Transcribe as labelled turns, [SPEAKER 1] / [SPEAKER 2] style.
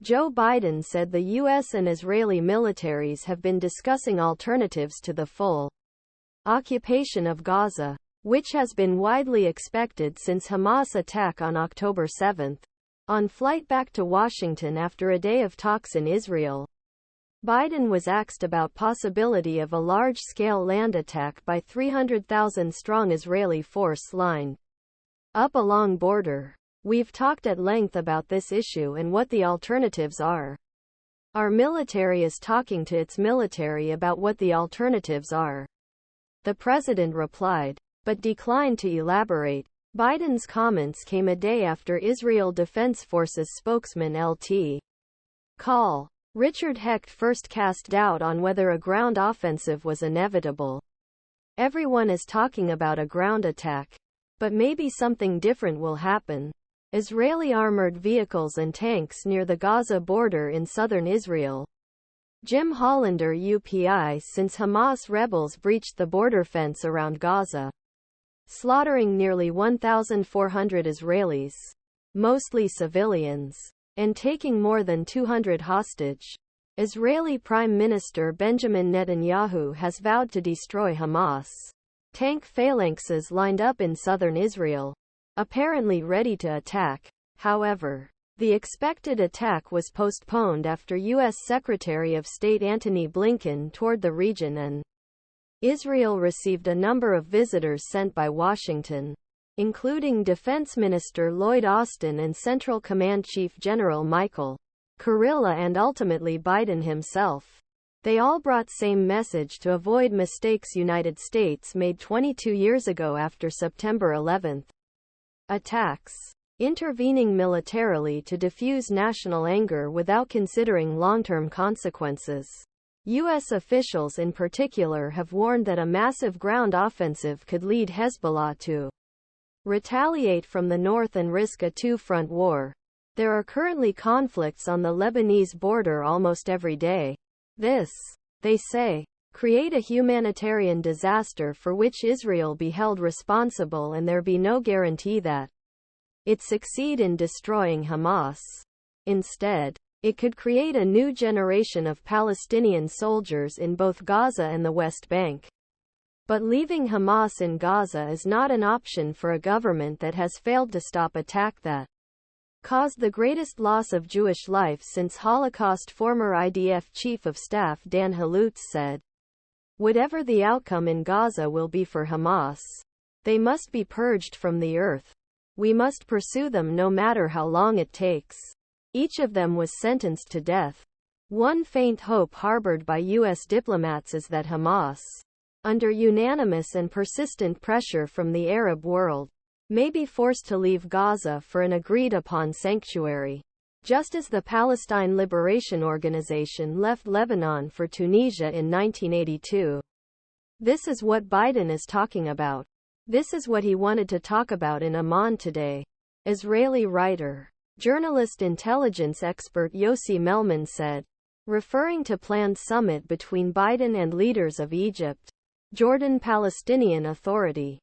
[SPEAKER 1] Joe Biden said the U.S. and Israeli militaries have been discussing alternatives to the full occupation of Gaza, which has been widely expected since Hamas' attack on October 7. On flight back to Washington after a day of talks in Israel, Biden was asked about possibility of a large-scale land attack by 300,000-strong Israeli force lined up along border. We've talked at length about this issue and what the alternatives are. Our military is talking to its military about what the alternatives are, the president replied, but declined to elaborate. Biden's comments came a day after Israel Defense Forces spokesman Lt. Col. Richard Hecht first cast doubt on whether a ground offensive was inevitable. Everyone is talking about a ground attack. But maybe something different will happen. Israeli armored vehicles and tanks near the Gaza border in southern Israel. HollanderUPI Since Hamas rebels breached the border fence around Gaza, slaughtering nearly 1,400 Israelis, mostly civilians, and taking more than 200 hostage. Israeli Prime Minister Benjamin Netanyahu has vowed to destroy Hamas tank phalanxes lined up in southern Israel, apparently ready to attack. However, the expected attack was postponed after U.S. Secretary of State Antony Blinken toured the region and Israel received a number of visitors sent by Washington, including Defense Minister Lloyd and Central Command Chief General Michael Kurilla and ultimately Biden himself. They all brought same message to avoid mistakes United States made 22 years ago after September 11 attacks, intervening militarily to diffuse national anger without considering long-term consequences. U.S. officials in particular have warned that a massive ground offensive could lead Hezbollah to retaliate from the north and risk a two-front war. There are currently conflicts on the Lebanese border almost every day. This, they say, create a humanitarian disaster for which Israel be held responsible and there be no guarantee that it succeed in destroying Hamas. Instead, it could create a new generation of Palestinian soldiers in both Gaza and the West Bank. But leaving Hamas in Gaza is not an option for a government that has failed to stop attack that caused the greatest loss of Jewish life since Holocaust. Former IDF Chief of Staff Dan Halutz said, "Whatever the outcome in Gaza will be for Hamas, they must be purged from the earth. We must pursue them no matter how long it takes." Each of them was sentenced to death. One faint hope harbored by U.S. diplomats is that Hamas, under unanimous and persistent pressure from the Arab world, may be forced to leave Gaza for an agreed-upon sanctuary, just as the Palestine Liberation Organization left Lebanon for Tunisia in 1982. This is what Biden is talking about. This is what he wanted to talk about in Amman today. Israeli writer, journalist, intelligence expert Yossi Melman said, referring to planned summit between Biden and leaders of Egypt, Jordan, Palestinian Authority,